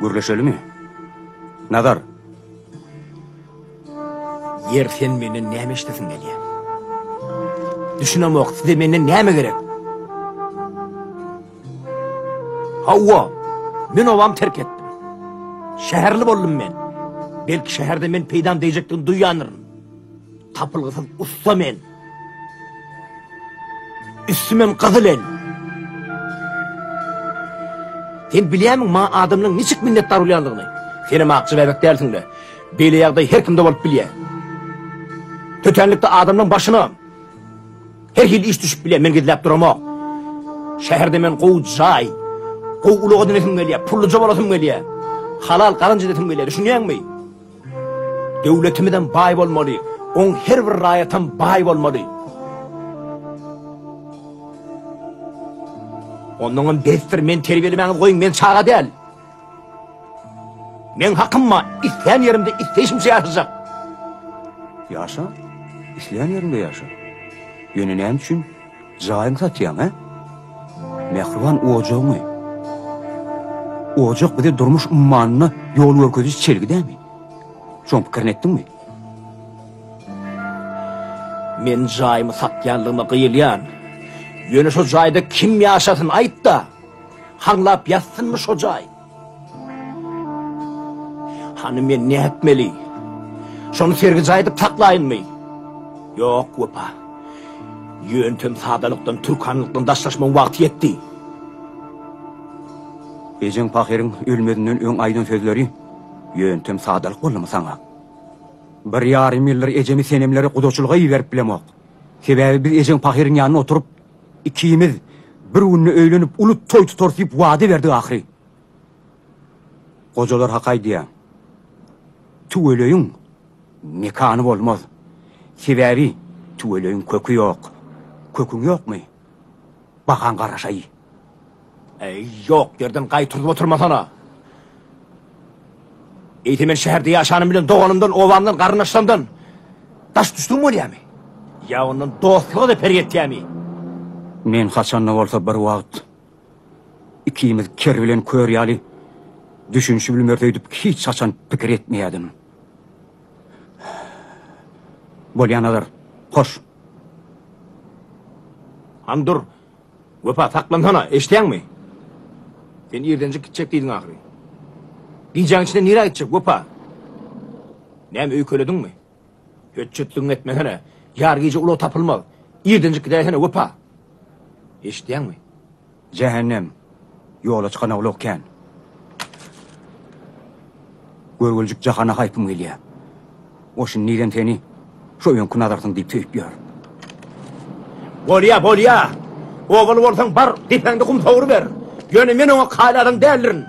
Gürleşeli mi? Nadar? Yer sen menden näme işlesin gelýär? Düşünemok, size menden näme gerek? Hawa, men ovam terk etdim. Şäherli boldum men. Belki şäherde men peýdam diýjekdigini duýanyryn. Tapılgysız usta men. Üstümem kızıl el. Sen bilýärmiň ma adamyň niçik minnetdar bolýandygyny? Seni makçy bebek dälsiň-de. Beli ýagdaý her kimde bolup bilýär. Tötenlikde adamyň başyna her hil iş düşüp bilýär, men gidilip duramok. Şäherde men gowy jaý, gowy uly denetim gelýär, pully jobalasym gelýär. Halal garynjy denetim gelýär, düşünýärmi? Döwletimden baý bolmaly, oň her bir raýatam baý bolmaly. Ondan bestir men terbiýelemäňiz goýun, men çaga däl. Men hakymma isleýän ýerimde isleýişimçe ýaşajak. Yaşa. İsleýän ýerinde ýaşa. Ýöne näme üçin jaýyň satýan, he? Mehriban ojagymy. Ojak bize durmuş ummanyna ýol görkezýär çelgidämi? Şoň pikirini etdiňmi? Men jaýymy satýanlygyma gyýylýan. Ýöne şo jaýda kim ýaşasyn aýt da. Haňlap ýatsynmy şo jaý? Hany men ne etmeli? Şonu sergi jaýdyp taklaýynmy? Ýok, gopa. Ýöntem sadalykdan, türkanlykdan daşlaşmaň wagty ýetdi. Ejeň pahiriň ölmedinden öň aýdan sözleri ýöntem sadalyk bolmy saňa? Bir ýarym ýyllar ejemi senemleri gudoçulga ýiberip bilemok. Sebäbi biz ejeň pahiriň ýanyna oturup ikimiz bir günni öýlenip ulut toý tutarsyp wada berdi ahry. Gojalar hakay diýär. Tüweleýiň mekany bolmaz. Sebäbi tüweleýiň kökü ýok. Köküň ýokmy? Bakan garaşaý. Ýok, yerden gaýtyryp oturmasana. Eýti men şäherde ýaşanym bilen doganymdan, owamdan, garnaşlamdan daş düşdüm bolýarmy? Ya ondan dostlugy da perýetýärmi? Men haçan bolsa bir wagt ikimiz ker bilen körýäli düşünşi bilmerdeýdip hiç haçan pikir etmeýärdim. Bolýanalar, hoş. Andur, gopa taklansana, eşitýärmi? Sen ýerdenje gitjek diýdiň ahry. Diýjäň içinde nire gitjek, gopa? Näme öýkelediňmi? Höççütlüğün etmesene, ýar gece ulo tapylmak, ýerdenje gidäýsene, gopa? Eşitýärmi? Cehennem ýola çykan awlokkan. Görgüljük jahana haýpym gelýär. Oşun niden teni şo ýön nadarsyň diýip töýüp ýör. Bolýa. Oğul bolsaň bar, dipeňde kum tawry ber. Ýöne men oňa kaladan däldirin.